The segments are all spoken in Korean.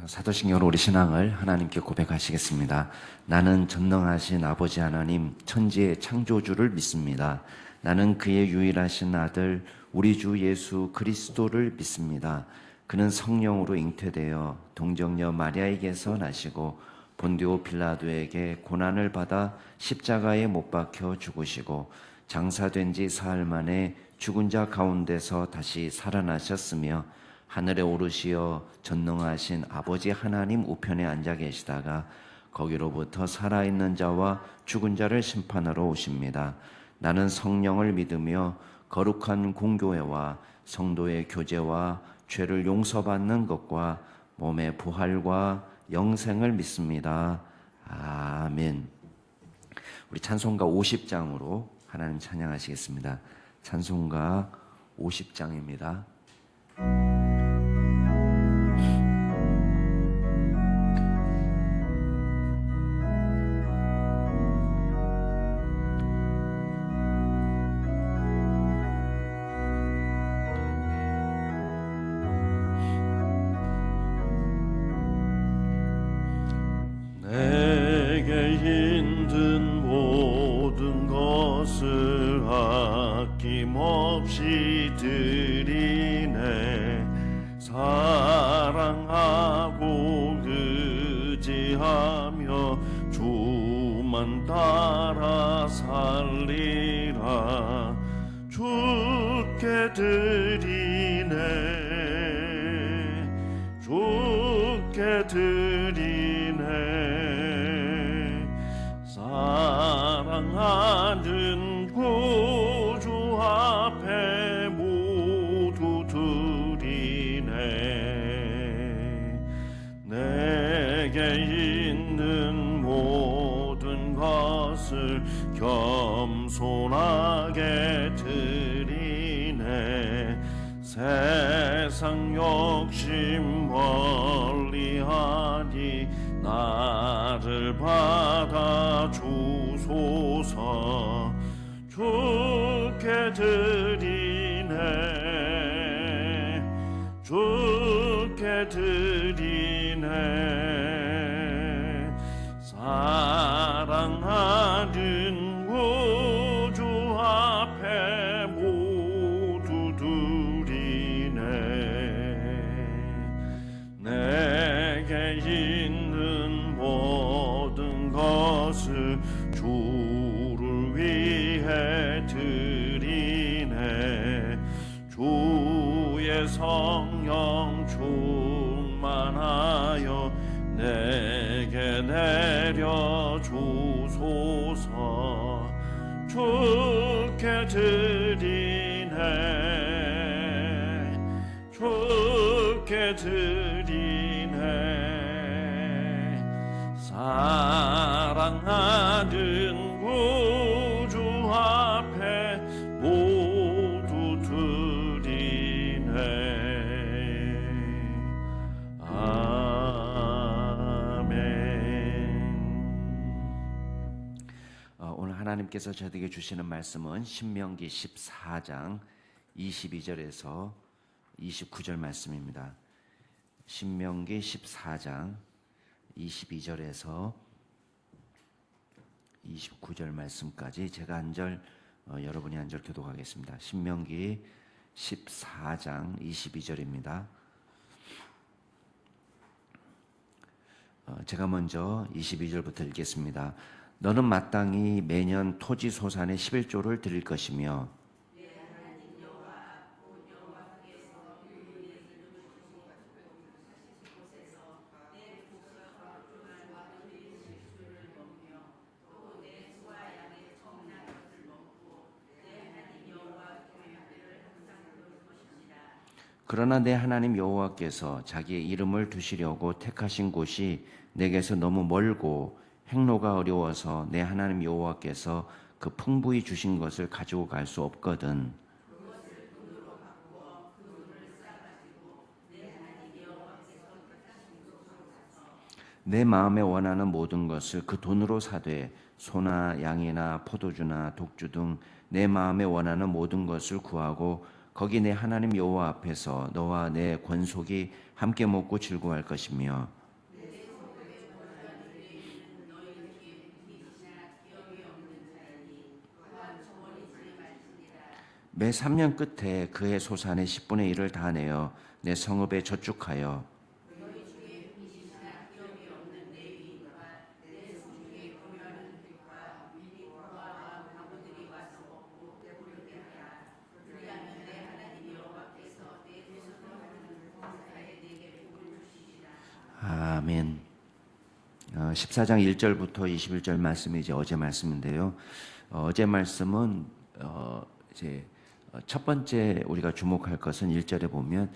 사도신경으로 우리 신앙을 하나님께 고백하시겠습니다. 나는 전능하신 아버지 하나님 천지의 창조주를 믿습니다. 나는 그의 유일하신 아들 우리 주 예수 그리스도를 믿습니다. 그는 성령으로 잉태되어 동정녀 마리아에게서 나시고 본디오 빌라도에게 고난을 받아 십자가에 못 박혀 죽으시고 장사된 지 사흘 만에 죽은 자 가운데서 다시 살아나셨으며 하늘에 오르시어 전능하신 아버지 하나님 우편에 앉아 계시다가 거기로부터 살아있는 자와 죽은 자를 심판하러 오십니다. 나는 성령을 믿으며 거룩한 공교회와 성도의 교제와 죄를 용서받는 것과 몸의 부활과 영생을 믿습니다. 아멘. 우리 찬송가 50장으로 하나님 찬양하시겠습니다. 찬송가 50장입니다. 내게 힘든 모든 것을 아낌없이 드리네. 사랑하고 의지하며 주만 따라 살리라. 주께 드리네. 주께 드리네. 사랑하는 구주 앞에 모두 드리네. 내게 있는 모든 것을 겸손하게 드리네. 세상 욕심 멀리하니 나를 받아 주소서. 주께 드리네. 주께 드리네. 사랑하는 구주 앞에 모두 드리네. 내게 있는 모든 것을 주를 위해 드리네. 주의 성령 충만하여 내게 내려 주소서. 주께 드리네. 주께 드리네. 사랑하는 구주 앞에 모두 드리네. 아멘. 오늘 하나님께서 저에게 주시는 말씀은 신명기 14장 22절에서 29절 말씀입니다. 신명기 14장 22절에서 29절 말씀까지 제가 한 절, 여러분이 한 절 교독하겠습니다. 신명기 14장 22절입니다. 제가 먼저 22절부터 읽겠습니다. 너는 마땅히 매년 토지 소산의 11조를 드릴 것이며 그러나 내 하나님 여호와께서 자기의 이름을 두시려고 택하신 곳이 내게서 너무 멀고 행로가 어려워서 내 하나님 여호와께서 그 풍부히 주신 것을 가지고 갈 수 없거든. 내 마음에 원하는 모든 것을 그 돈으로 사되 소나 양이나 포도주나 독주 등 내 마음에 원하는 모든 것을 구하고 거기 내 하나님 여호와 앞에서 너와 내 권속이 함께 먹고 즐거워할 것이며 매 3년 끝에 그의 소산의 10분의 1을 다 내어 내 성읍에 저축하여 아멘. 14장 1절부터 21절 말씀이 이제 어제 말씀인데요. 어제 말씀은 이제 첫 번째 우리가 주목할 것은 1절에 보면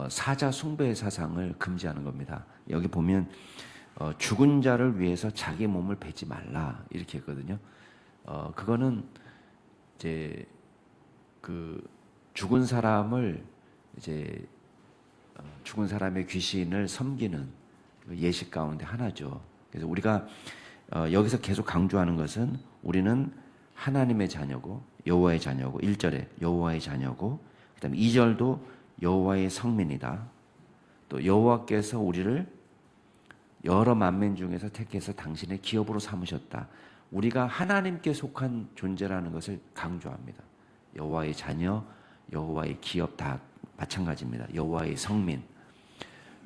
사자 숭배의 사상을 금지하는 겁니다. 여기 보면 죽은 자를 위해서 자기 몸을 베지 말라 이렇게 했거든요. 그거는 이제 그 죽은 사람을 이제 죽은 사람의 귀신을 섬기는 예식 가운데 하나죠. 그래서 우리가 여기서 계속 강조하는 것은 우리는 하나님의 자녀고 여호와의 자녀고 1절에 여호와의 자녀고 그다음에 2절도 여호와의 성민이다. 또 여호와께서 우리를 여러 만민 중에서 택해서 당신의 기업으로 삼으셨다. 우리가 하나님께 속한 존재라는 것을 강조합니다. 여호와의 자녀, 여호와의 기업 다 마찬가지입니다. 여호와의 성민.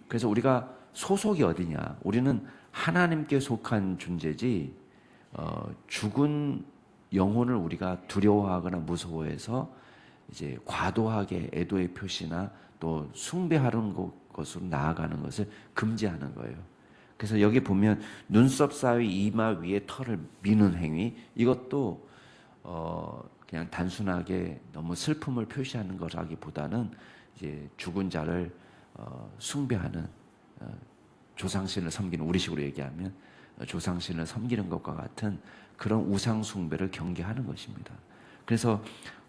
그래서 우리가 소속이 어디냐? 우리는 하나님께 속한 존재지 죽은 영혼을 우리가 두려워하거나 무서워해서 이제 과도하게 애도의 표시나 또 숭배하는 것으로 나아가는 것을 금지하는 거예요. 그래서 여기 보면 눈썹 사이 이마 위에 털을 미는 행위 이것도 그냥 단순하게 너무 슬픔을 표시하는 거라기보다는 이제 죽은 자를 숭배하는 조상신을 섬기는 우리식으로 얘기하면 조상신을 섬기는 것과 같은 그런 우상 숭배를 경계하는 것입니다. 그래서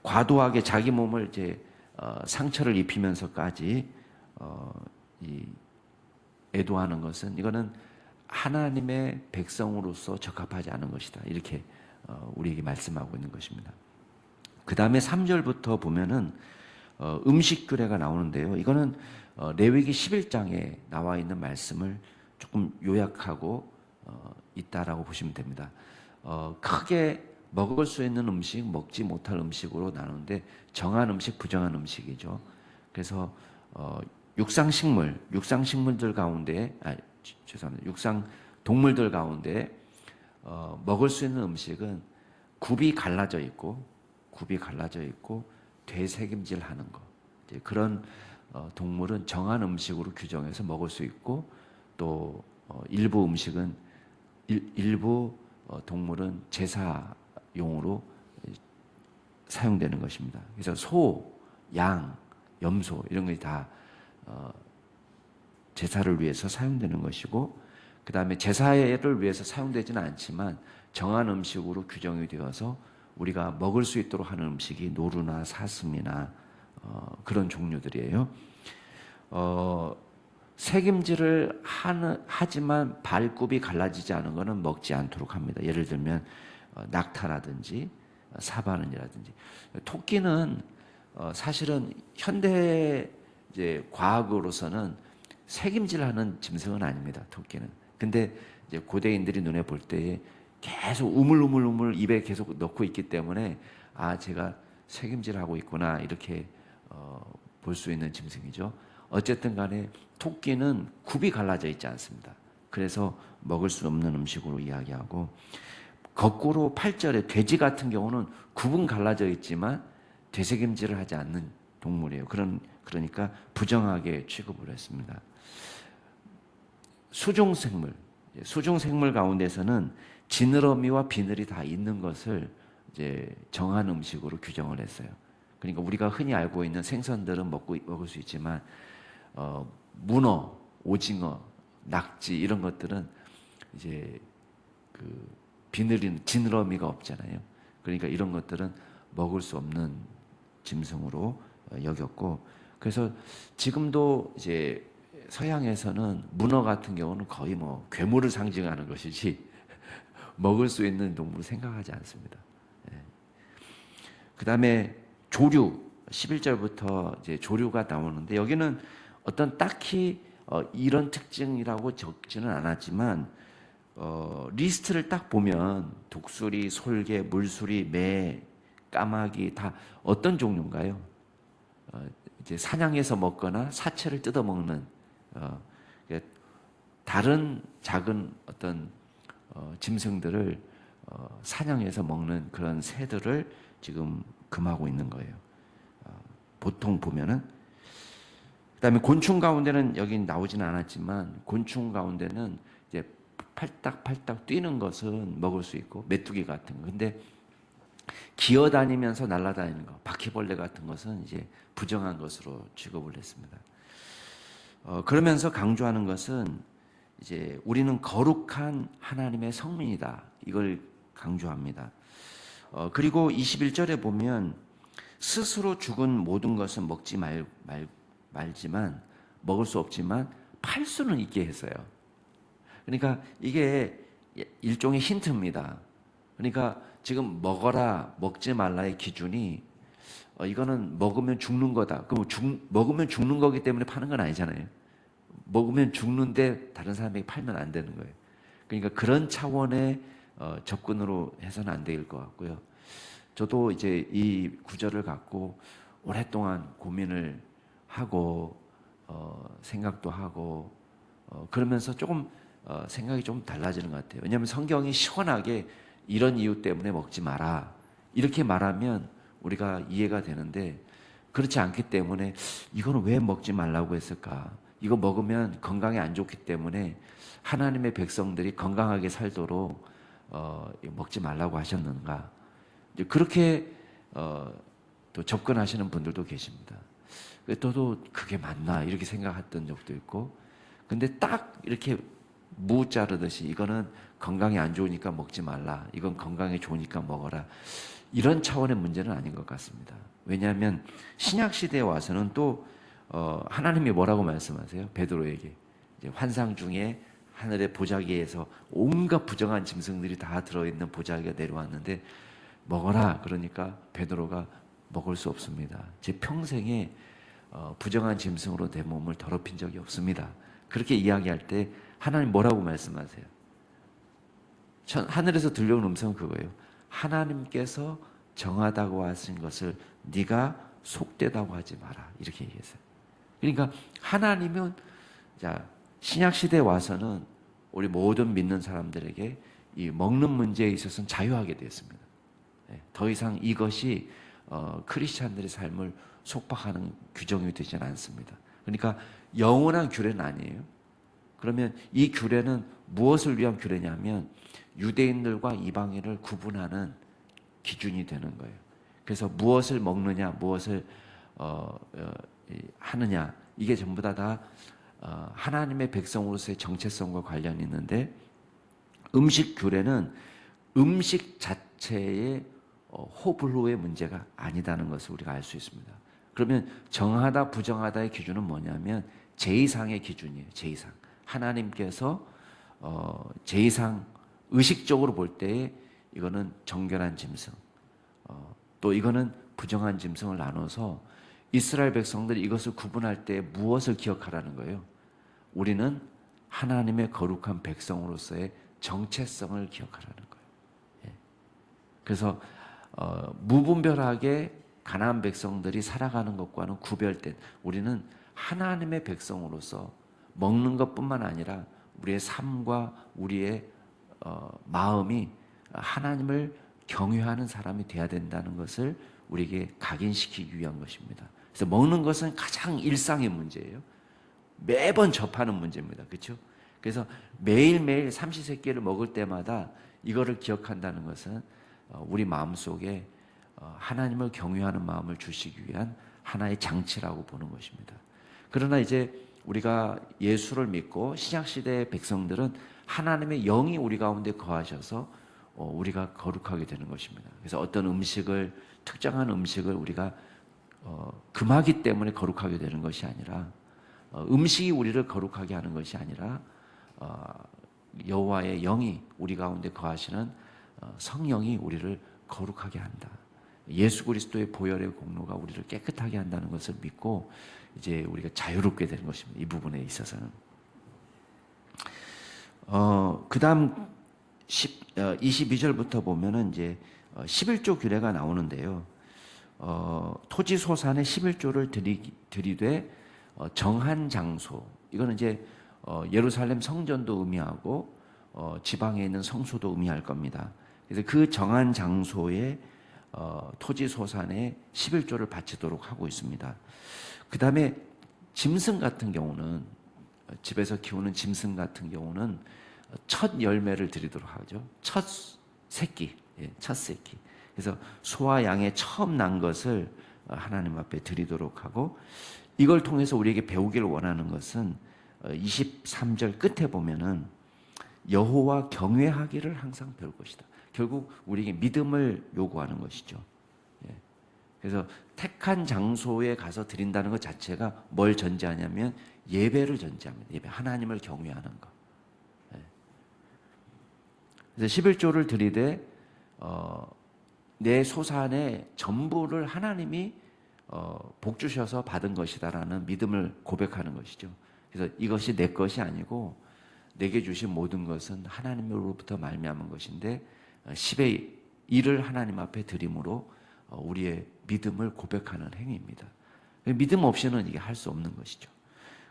과도하게 자기 몸을 이제 상처를 입히면서까지 이 애도하는 것은 이거는 하나님의 백성으로서 적합하지 않은 것이다. 이렇게 우리에게 말씀하고 있는 것입니다. 그 다음에 3절부터 보면은 음식 규례가 나오는데요. 이거는 레위기 11장에 나와 있는 말씀을 조금 요약하고 있다라고 보시면 됩니다. 크게 먹을 수 있는 음식, 먹지 못할 음식으로 나누는데 정한 음식, 부정한 음식이죠. 그래서 육상식물들 가운데, 죄송합니다. 육상 동물들 가운데 먹을 수 있는 음식은 굽이 갈라져 있고 되새김질하는 거. 이제 그런 동물은 정한 음식으로 규정해서 먹을 수 있고 또 일부 음식은 일부 동물은 제사용으로 사용되는 것입니다. 그래서 소, 양, 염소 이런 것이 다 제사를 위해서 사용되는 것이고 그 다음에 제사를 위해서 사용되지는 않지만 정한 음식으로 규정이 되어서 우리가 먹을 수 있도록 하는 음식이 노루나 사슴이나 그런 종류들이에요. 새김질을 하지만 발굽이 갈라지지 않은 것은 먹지 않도록 합니다. 예를 들면 낙타라든지 사바는이라든지 토끼는 사실은 현대 이제 과학으로서는 새김질하는 짐승은 아닙니다. 토끼는. 근데 이제 고대인들이 눈에 볼 때에 계속 우물우물 입에 계속 넣고 있기 때문에 제가 새김질하고 있구나 이렇게 볼 수 있는 짐승이죠. 어쨌든 간에 토끼는 굽이 갈라져 있지 않습니다. 그래서 먹을 수 없는 음식으로 이야기하고 거꾸로 8절에 돼지 같은 경우는 굽은 갈라져 있지만 되새김질을 하지 않는 동물이에요. 그러니까 부정하게 취급을 했습니다. 수중생물 가운데서는 지느러미와 비늘이 다 있는 것을 이제 정한 음식으로 규정을 했어요. 그러니까 우리가 흔히 알고 있는 생선들은 먹을 수 있지만 문어, 오징어, 낙지 이런 것들은 이제 그 지느러미가 없잖아요. 그러니까 이런 것들은 먹을 수 없는 짐승으로 여겼고 그래서 지금도 이제 서양에서는 문어 같은 경우는 거의 괴물을 상징하는 것이지 먹을 수 있는 동물을 생각하지 않습니다. 그 다음에 조류, 11절부터 이제 조류가 나오는데 여기는 어떤 딱히 이런 특징이라고 적지는 않았지만 리스트를 딱 보면 독수리, 솔개, 물수리, 매, 까마귀 다 어떤 종류인가요? 이제 사냥해서 먹거나 사체를 뜯어 먹는 다른 작은 어떤 짐승들을 사냥해서 먹는 그런 새들을 지금 금하고 있는 거예요. 보통 보면은 그다음에 곤충 가운데는 여기 나오지는 않았지만 곤충 가운데는 이제 팔딱팔딱 뛰는 것은 먹을 수 있고 메뚜기 같은 거. 근데 기어다니면서 날아다니는 거, 바퀴벌레 같은 것은 이제 부정한 것으로 취급을 했습니다. 그러면서 강조하는 것은 이제 우리는 거룩한 하나님의 성민이다. 이걸 강조합니다. 그리고 21절에 보면 스스로 죽은 모든 것은 먹지 말지만 먹을 수 없지만 팔 수는 있게 했어요. 그러니까 이게 일종의 힌트입니다. 그러니까 지금 먹어라 먹지 말라의 기준이 이거는 먹으면 죽는 거다. 그럼 먹으면 죽는 거기 때문에 파는 건 아니잖아요. 먹으면 죽는데 다른 사람에게 팔면 안 되는 거예요. 그러니까 그런 차원의 접근으로 해서는 안 될 것 같고요. 저도 이제 이 구절을 갖고 오랫동안 고민을 하고 생각도 하고 그러면서 조금 생각이 좀 달라지는 것 같아요. 왜냐하면 성경이 시원하게 이런 이유 때문에 먹지 마라 이렇게 말하면 우리가 이해가 되는데 그렇지 않기 때문에 이거는 왜 먹지 말라고 했을까? 이거 먹으면 건강에 안 좋기 때문에 하나님의 백성들이 건강하게 살도록 먹지 말라고 하셨는가? 그렇게 또 접근하시는 분들도 계십니다. 저도 그게 맞나 이렇게 생각했던 적도 있고, 근데 딱 이렇게 무 자르듯이 이거는 건강에 안 좋으니까 먹지 말라, 이건 건강에 좋으니까 먹어라, 이런 차원의 문제는 아닌 것 같습니다. 왜냐하면 신약 시대에 와서는 또 하나님이 뭐라고 말씀하세요? 베드로에게 이제 환상 중에 하늘의 보자기에서 온갖 부정한 짐승들이 다 들어있는 보자기가 내려왔는데 먹어라 그러니까 베드로가 먹을 수 없습니다. 제 평생에 부정한 짐승으로 내 몸을 더럽힌 적이 없습니다. 그렇게 이야기할 때 하나님 뭐라고 말씀하세요? 하늘에서 들려온 음성은 그거예요. 하나님께서 정하다고 하신 것을 네가 속되다고 하지 마라, 이렇게 얘기했어요. 그러니까 하나님은 신약 시대에 와서는 우리 모든 믿는 사람들에게 이 먹는 문제에 있어서는 자유하게 되었습니다. 더 이상 이것이 크리스찬들의 삶을 속박하는 규정이 되지는 않습니다. 그러니까 영원한 규례는 아니에요. 그러면 이 규례는 무엇을 위한 규례냐면 유대인들과 이방인을 구분하는 기준이 되는 거예요. 그래서 무엇을 먹느냐, 무엇을 하느냐, 이게 전부 다 하나님의 백성으로서의 정체성과 관련이 있는데, 음식 규례는 음식 자체의 호불호의 문제가 아니다는 것을 우리가 알 수 있습니다. 그러면 정하다 부정하다의 기준은 뭐냐면 제2상의 기준이에요. 제2상. 하나님께서 제2상 의식적으로 볼 때에 이거는 정결한 짐승, 또 이거는 부정한 짐승을 나눠서 이스라엘 백성들이 이것을 구분할 때 무엇을 기억하라는 거예요? 우리는 하나님의 거룩한 백성으로서의 정체성을 기억하라는 거예요. 그래서 무분별하게 가나안 백성들이 살아가는 것과는 구별된, 우리는 하나님의 백성으로서 먹는 것뿐만 아니라 우리의 삶과 우리의 마음이 하나님을 경외하는 사람이 돼야 된다는 것을 우리에게 각인시키기 위한 것입니다. 그래서 먹는 것은 가장 일상의 문제예요. 매번 접하는 문제입니다. 그렇죠? 그래서 매일매일 삼시세끼를 먹을 때마다 이거를 기억한다는 것은 우리 마음속에 하나님을 경외하는 마음을 주시기 위한 하나의 장치라고 보는 것입니다. 그러나 이제 우리가 예수를 믿고 신약시대의 백성들은 하나님의 영이 우리 가운데 거하셔서 우리가 거룩하게 되는 것입니다. 그래서 어떤 음식을, 특정한 음식을 우리가 금하기 때문에 거룩하게 되는 것이 아니라, 음식이 우리를 거룩하게 하는 것이 아니라 여호와의 영이 우리 가운데 거하시는 성령이 우리를 거룩하게 한다. 예수 그리스도의 보혈의 공로가 우리를 깨끗하게 한다는 것을 믿고 이제 우리가 자유롭게 되는 것입니다. 이 부분에 있어서는. 그 다음 22절부터 보면은 이제 11조 규례가 나오는데요. 토지 소산의 11조를 드리되 정한 장소, 이거는 이제 예루살렘 성전도 의미하고 지방에 있는 성소도 의미할 겁니다. 그래서 그 정한 장소에 토지 소산의 11조를 바치도록 하고 있습니다. 그 다음에 짐승 같은 경우는, 집에서 키우는 짐승 같은 경우는 첫 열매를 드리도록 하죠. 첫 새끼. 그래서 소와 양의 처음 난 것을 하나님 앞에 드리도록 하고, 이걸 통해서 우리에게 배우기를 원하는 것은 23절 끝에 보면은 여호와 경외하기를 항상 배울 것이다. 결국 우리에게 믿음을 요구하는 것이죠. 그래서 택한 장소에 가서 드린다는 것 자체가 뭘 전제하냐면 예배를 전제합니다. 예배, 하나님을 경외하는 것. 그래서 11조를 드리되 내 소산의 전부를 하나님이 복 주셔서 받은 것이다라는 믿음을 고백하는 것이죠. 그래서 이것이 내 것이 아니고 내게 주신 모든 것은 하나님으로부터 말미암은 것인데 10의 1을 하나님 앞에 드림으로 우리의 믿음을 고백하는 행위입니다. 믿음 없이는 이게 할 수 없는 것이죠.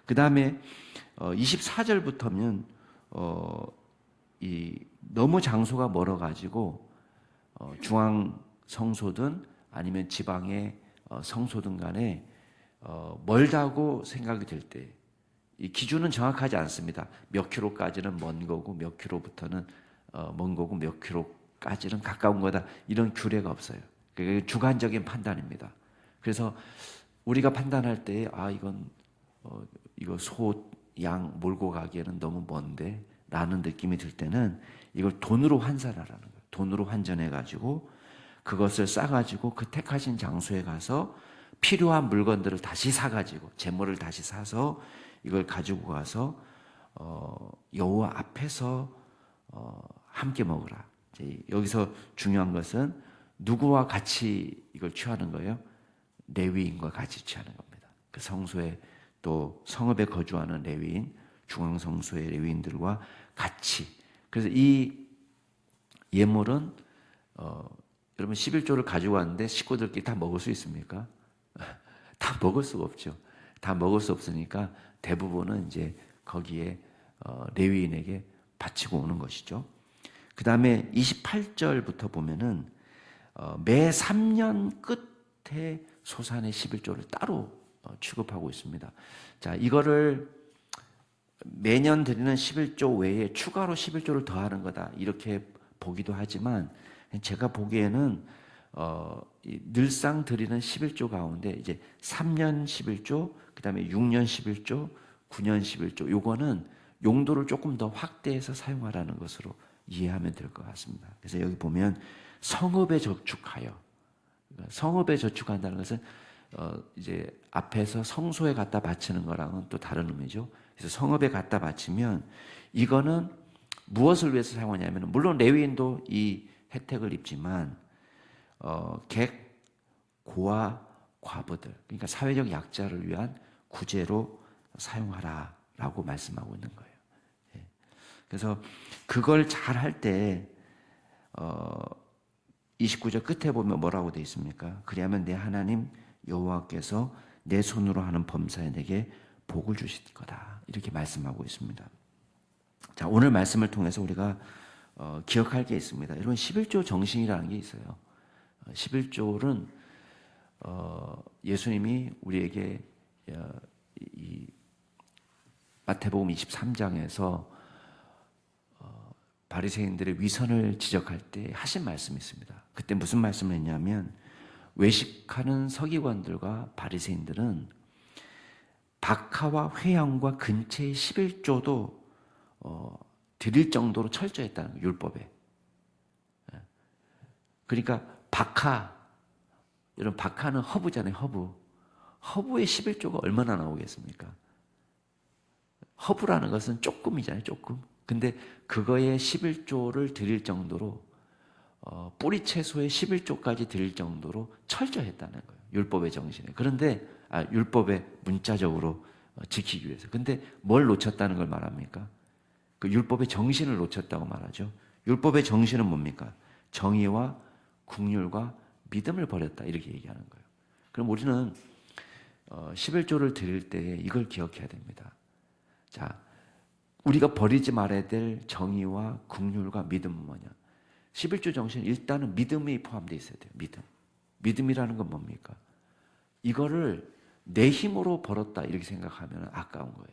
그 다음에 24절부터면 너무 장소가 멀어가지고 중앙 성소든 아니면 지방의 성소든 간에 멀다고 생각이 될 때, 이 기준은 정확하지 않습니다. 몇 킬로까지는 먼 거고 몇 킬로부터는 먼 거고 몇 킬로까지는 가까운 거다, 이런 규례가 없어요. 그게 주관적인 판단입니다. 그래서 우리가 판단할 때 이거 소, 양 몰고 가기에는 너무 먼데 라는 느낌이 들 때는 이걸 돈으로 환산하라는 거예요. 돈으로 환전해 가지고 그것을 싸가지고 그 택하신 장소에 가서 필요한 물건들을 다시 사가지고, 재물을 다시 사서 이걸 가지고 가서 여호와 앞에서 함께 먹으라. 여기서 중요한 것은 누구와 같이 이걸 취하는 거예요? 레위인과 같이 취하는 겁니다. 그 성소에, 또 성읍에 거주하는 레위인, 중앙성소의 레위인들과 같이. 그래서 이 예물은 여러분 11조를 가지고 왔는데 식구들끼리 다 먹을 수 있습니까? 다 먹을 수가 없죠. 다 먹을 수 없으니까 대부분은 이제 거기에 레위인에게 바치고 오는 것이죠. 그 다음에 28절부터 보면은 매 3년 끝에 소산의 11조를 따로 취급하고 있습니다. 자, 이거를 매년 드리는 11조 외에 추가로 11조를 더하는 거다, 이렇게 보기도 하지만 제가 보기에는 늘상 드리는 11조 가운데 이제 3년 11조, 그 다음에 6년 11조, 9년 11조, 요거는 용도를 조금 더 확대해서 사용하라는 것으로 이해하면 될 것 같습니다. 그래서 여기 보면 성읍에 저축하여, 성읍에 저축한다는 것은 이제 앞에서 성소에 갖다 바치는 거랑은 또 다른 의미죠. 그래서 성읍에 갖다 바치면 이거는 무엇을 위해서 사용하냐면, 물론 레위인도 이 혜택을 입지만 객, 고아, 과부들, 그러니까 사회적 약자를 위한 구제로 사용하라라고 말씀하고 있는 거예요. 그래서 그걸 잘 할 때 29절 끝에 보면 뭐라고 되어 있습니까? 그리하면 내 하나님 여호와께서 내 손으로 하는 범사에 내게 복을 주실 거다, 이렇게 말씀하고 있습니다. 자, 오늘 말씀을 통해서 우리가 기억할 게 있습니다. 여러분, 11조 정신이라는 게 있어요. 11조는 예수님이 우리에게 이 마태복음 23장에서 바리새인들의 위선을 지적할 때 하신 말씀이 있습니다. 그때 무슨 말씀을 했냐면, 외식하는 서기관들과 바리새인들은 박하와 회양과 근처의 11조도 드릴 정도로 철저했다는 거예요, 율법에. 그러니까 여러분, 박하는 허브잖아요, 허브. 허브의 11조가 얼마나 나오겠습니까? 허브라는 것은 조금이잖아요, 조금. 근데 그거에 11조를 드릴 정도로 뿌리 채소의 11조까지 드릴 정도로 철저했다는 거예요. 율법의 정신에. 그런데 율법의 문자적으로 지키기 위해서. 근데 뭘 놓쳤다는 걸 말합니까? 그 율법의 정신을 놓쳤다고 말하죠. 율법의 정신은 뭡니까? 정의와 국률과 믿음을 버렸다 이렇게 얘기하는 거예요. 그럼 우리는 11조를 드릴 때 이걸 기억해야 됩니다. 자, 우리가 버리지 말아야 될 정의와 국률과 믿음은 뭐냐? 11조 정신 일단은 믿음이 포함되어 있어야 돼요. 믿음. 믿음이라는 건 뭡니까? 이거를 내 힘으로 벌었다 이렇게 생각하면 아까운 거예요.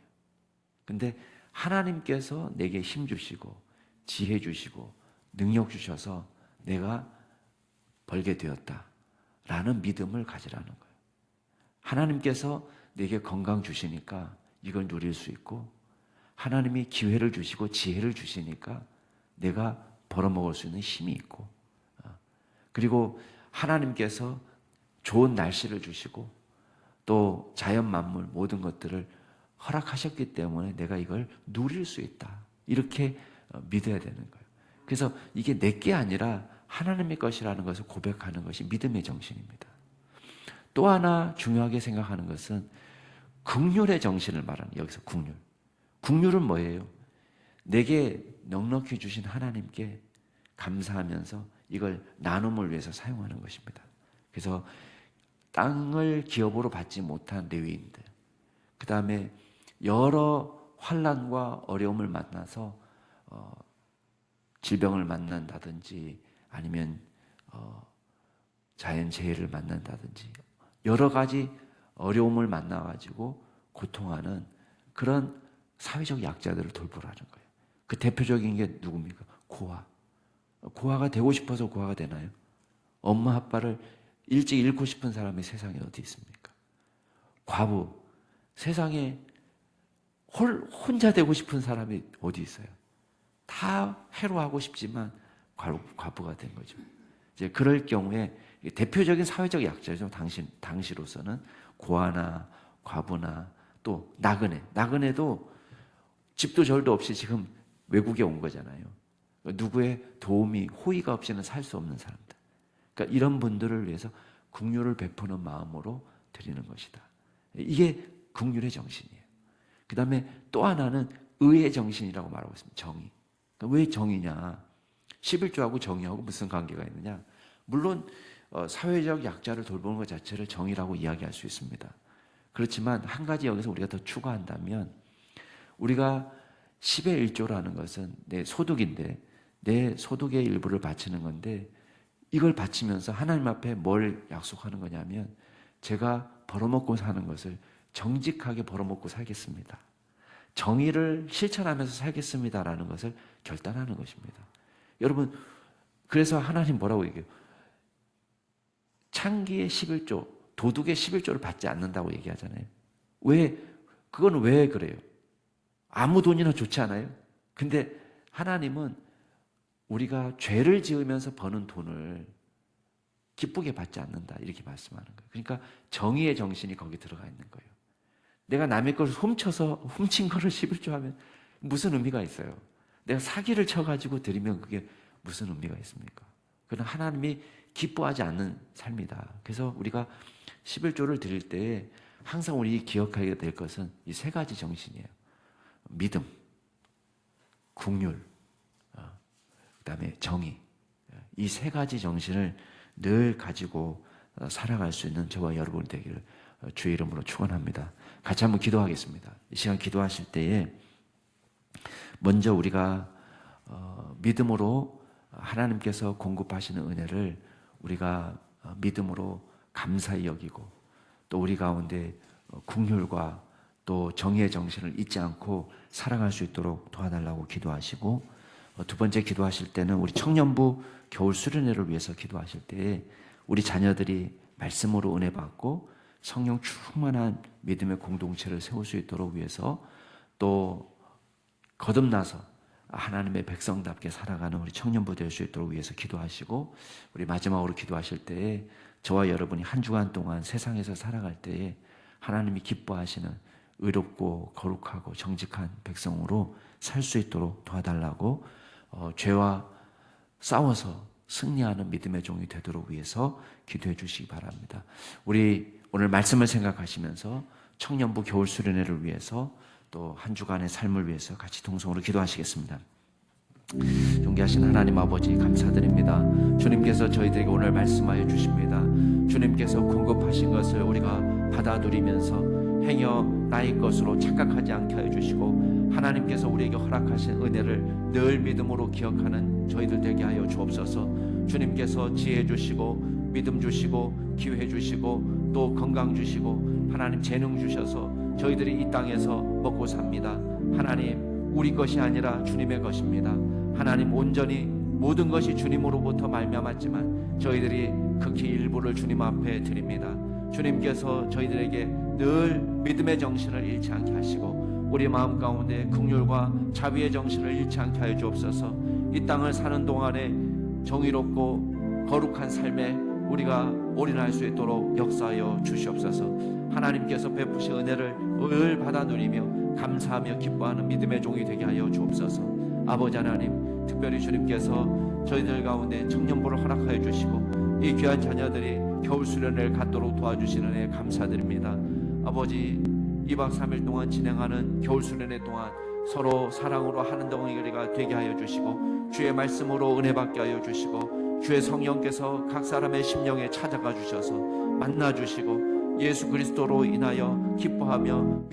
근데 하나님께서 내게 힘 주시고 지혜 주시고 능력 주셔서 내가 벌게 되었다라는 믿음을 가지라는 거예요. 하나님께서 내게 건강 주시니까 이걸 누릴 수 있고 하나님이 기회를 주시고 지혜를 주시니까 내가 벌어먹을 수 있는 힘이 있고 그리고 하나님께서 좋은 날씨를 주시고 또 자연 만물 모든 것들을 허락하셨기 때문에 내가 이걸 누릴 수 있다. 이렇게 믿어야 되는 거예요. 그래서 이게 내게 아니라 하나님의 것이라는 것을 고백하는 것이 믿음의 정신입니다. 또 하나 중요하게 생각하는 것은 긍휼의 정신을 말하는 여기서 긍휼. 긍휼은 뭐예요? 내게 넉넉히 주신 하나님께 감사하면서 이걸 나눔을 위해서 사용하는 것입니다. 그래서 땅을 기업으로 받지 못한 레위인들, 그 다음에 여러 환난과 어려움을 만나서 질병을 만난다든지 아니면 자연재해를 만난다든지 여러 가지 어려움을 만나가지고 고통하는 그런 사회적 약자들을 돌보라는 거예요. 그 대표적인 게 누굽니까? 고아. 고아가 되고 싶어서 고아가 되나요? 엄마 아빠를 일찍 잃고 싶은 사람이 세상에 어디 있습니까? 과부. 세상에 혼자 되고 싶은 사람이 어디 있어요? 다 해로하고 싶지만 과부가 된 거죠. 이제 그럴 경우에 대표적인 사회적 약자죠. 당시로서는 고아나 과부나 또 나그네. 나그네도 집도 절도 없이 지금 외국에 온 거잖아요. 누구의 도움이 호의가 없이는 살 수 없는 사람들. 그러니까 이런 분들을 위해서 긍휼을 베푸는 마음으로 드리는 것이다. 이게 긍휼의 정신이에요. 그 다음에 또 하나는 의의 정신이라고 말하고 있습니다. 정의. 그러니까 왜 정의냐? 11조하고 정의하고 무슨 관계가 있느냐? 물론 사회적 약자를 돌보는 것 자체를 정의라고 이야기할 수 있습니다. 그렇지만 한 가지 여기서 우리가 더 추가한다면 우리가 10의 1조라는 것은 내 소득인데 내 소득의 일부를 바치는 건데 이걸 바치면서 하나님 앞에 뭘 약속하는 거냐면 제가 벌어먹고 사는 것을 정직하게 벌어먹고 살겠습니다. 정의를 실천하면서 살겠습니다라는 것을 결단하는 것입니다. 여러분, 그래서 하나님 뭐라고 얘기해요? 창기의 11조, 도둑의 11조를 받지 않는다고 얘기하잖아요. 그건 왜 그래요? 아무 돈이나 좋지 않아요? 근데 하나님은 우리가 죄를 지으면서 버는 돈을 기쁘게 받지 않는다 이렇게 말씀하는 거예요. 그러니까 정의의 정신이 거기 들어가 있는 거예요. 내가 남의 것을 훔친 거를 11조 하면 무슨 의미가 있어요? 내가 사기를 쳐가지고 드리면 그게 무슨 의미가 있습니까? 그건 하나님이 기뻐하지 않는 삶이다. 그래서 우리가 11조를 드릴 때 항상 우리 기억하게 될 것은 이 세 가지 정신이에요. 믿음, 긍휼, 그다음에 정의. 이 세 가지 정신을 늘 가지고 살아갈 수 있는 저와 여러분이 되기를 주의 이름으로 축원합니다. 같이 한번 기도하겠습니다. 이 시간 기도하실 때에 먼저 우리가 믿음으로 하나님께서 공급하시는 은혜를 우리가 믿음으로 감사히 여기고 또 우리 가운데 긍휼과 또 정의의 정신을 잊지 않고 살아갈 수 있도록 도와달라고 기도하시고 두 번째 기도하실 때는 우리 청년부 겨울 수련회를 위해서 기도하실 때에 우리 자녀들이 말씀으로 은혜 받고 성령 충만한 믿음의 공동체를 세울 수 있도록 위해서 또 거듭나서 하나님의 백성답게 살아가는 우리 청년부 될 수 있도록 위해서 기도하시고 우리 마지막으로 기도하실 때에 저와 여러분이 한 주간 동안 세상에서 살아갈 때에 하나님이 기뻐하시는 의롭고 거룩하고 정직한 백성으로 살 수 있도록 도와달라고 죄와 싸워서 승리하는 믿음의 종이 되도록 위해서 기도해 주시기 바랍니다. 우리 오늘 말씀을 생각하시면서 청년부 겨울 수련회를 위해서 또 한 주간의 삶을 위해서 같이 동성으로 기도하시겠습니다. 존귀하신 하나님 아버지 감사드립니다. 주님께서 저희들에게 오늘 말씀하여 주십니다. 주님께서 공급하신 것을 우리가 받아들이면서 행여 나의 것으로 착각하지 않게 하여 주시고 하나님께서 우리에게 허락하신 은혜를 늘 믿음으로 기억하는 저희들 되게 하여 주옵소서. 주님께서 지혜 주시고 믿음 주시고 기회 주시고 또 건강 주시고 하나님 재능 주셔서 저희들이 이 땅에서 먹고 삽니다. 하나님 우리 것이 아니라 주님의 것입니다. 하나님 온전히 모든 것이 주님으로부터 말미암았지만 저희들이 극히 일부를 주님 앞에 드립니다. 주님께서 저희들에게 늘 믿음의 정신을 잃지 않게 하시고 우리 마음 가운데 긍휼과 자비의 정신을 잃지 않게 하여 주옵소서. 이 땅을 사는 동안에 정의롭고 거룩한 삶에 우리가 올인할 수 있도록 역사하여 주시옵소서. 하나님께서 베푸신 은혜를 늘 받아 누리며 감사하며 기뻐하는 믿음의 종이 되게 하여 주옵소서. 아버지 하나님, 특별히 주님께서 저희들 가운데 청년부를 허락하여 주시고 이 귀한 자녀들이 겨울 수련회를 갖도록 도와주시는 은혜 감사드립니다. 아버지, 2박 3일 동안 진행하는 겨울 수련회 동안 서로 사랑으로 하는 덩어리가 되게 하여 주시고 주의 말씀으로 은혜 받게 하여 주시고 주의 성령께서 각 사람의 심령에 찾아가 주셔서 만나 주시고 예수 그리스도로 인하여 기뻐하며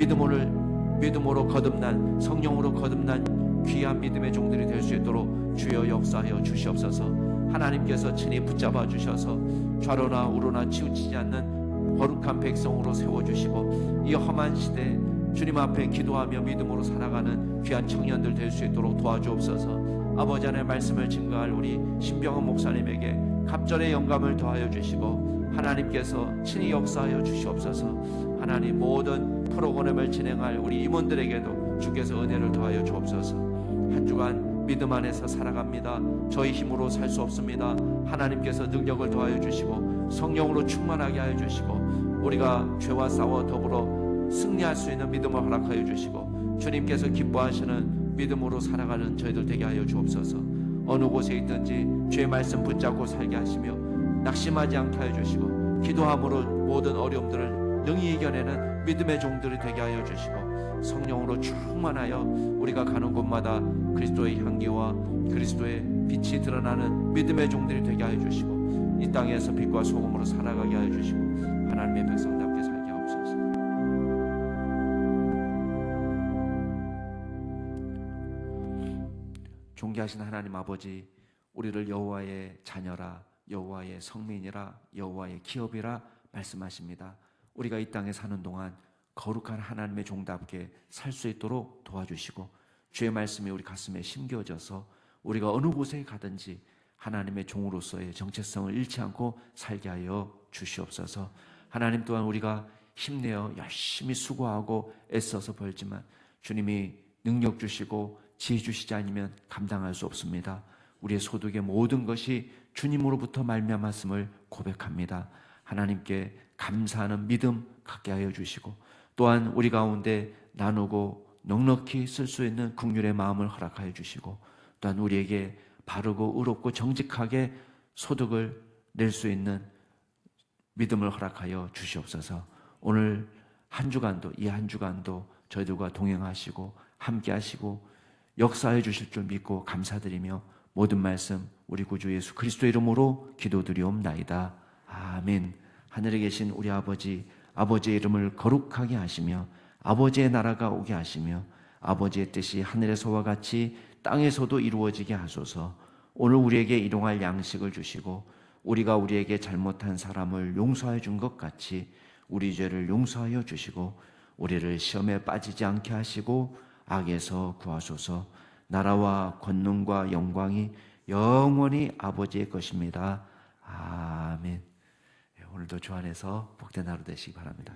믿음으로 거듭난 성령으로 거듭난 귀한 믿음의 종들이 될 수 있도록 주여 역사하여 주시옵소서. 하나님께서 친히 붙잡아 주셔서 좌로나 우로나 치우치지 않는 거룩한 백성으로 세워주시고 이 험한 시대 주님 앞에 기도하며 믿음으로 살아가는 귀한 청년들 될 수 있도록 도와주옵소서. 아버지 하나님의 말씀을 증거할 우리 신병헌 목사님에게 갑절의 영감을 더하여 주시고 하나님께서 친히 역사하여 주시옵소서. 하나님 모든 프로그램을 진행할 우리 임원들에게도 주께서 은혜를 더하여 주옵소서. 한 주간 믿음 안에서 살아갑니다. 저희 힘으로 살 수 없습니다. 하나님께서 능력을 더하여 주시고 성령으로 충만하게 하여 주시고 우리가 죄와 싸워 더불어 승리할 수 있는 믿음을 허락하여 주시고 주님께서 기뻐하시는 믿음으로 살아가는 저희들 되게 하여 주옵소서. 어느 곳에 있든지 주의 말씀 붙잡고 살게 하시며 낙심하지 않게 하여 주시고 기도함으로 모든 어려움들을 능히 이겨내는 믿음의 종들이 되게 하여 주시고 성령으로 충만하여 우리가 가는 곳마다 그리스도의 향기와 그리스도의 빛이 드러나는 믿음의 종들이 되게 하여 주시고 이 땅에서 빛과 소금으로 살아가게 하여 주시고 하나님의 백성답게 살게 하옵소서. 존귀하신 하나님 아버지, 우리를 여호와의 자녀라, 여호와의 성민이라, 여호와의 기업이라 말씀하십니다. 우리가 이 땅에 사는 동안 거룩한 하나님의 종답게 살 수 있도록 도와주시고 주의 말씀이 우리 가슴에 심겨져서 우리가 어느 곳에 가든지 하나님의 종으로서의 정체성을 잃지 않고 살게 하여 주시옵소서. 하나님 또한 우리가 힘내어 열심히 수고하고 애써서 벌지만 주님이 능력 주시고 지혜 주시지 않으면 감당할 수 없습니다. 우리의 소득의 모든 것이 주님으로부터 말미암았음을 고백합니다. 하나님께 감사하는 믿음 갖게 하여 주시고 또한 우리 가운데 나누고 넉넉히 쓸 수 있는 긍휼의 마음을 허락하여 주시고 또한 우리에게 바르고 의롭고 정직하게 소득을 낼 수 있는 믿음을 허락하여 주시옵소서. 오늘 한 주간도 이 한 주간도 저희들과 동행하시고 함께 하시고 역사해 주실 줄 믿고 감사드리며 모든 말씀 우리 구주 예수 그리스도 이름으로 기도드리옵나이다. 아멘. 하늘에 계신 우리 아버지, 아버지의 이름을 거룩하게 하시며 아버지의 나라가 오게 하시며 아버지의 뜻이 하늘에서와 같이 땅에서도 이루어지게 하소서. 오늘 우리에게 일용할 양식을 주시고 우리가 우리에게 잘못한 사람을 용서해 준 것 같이 우리 죄를 용서하여 주시고 우리를 시험에 빠지지 않게 하시고 악에서 구하소서. 나라와 권능과 영광이 영원히 아버지의 것입니다. 아멘. 오늘도 주 안에서 복된 하루 되시기 바랍니다.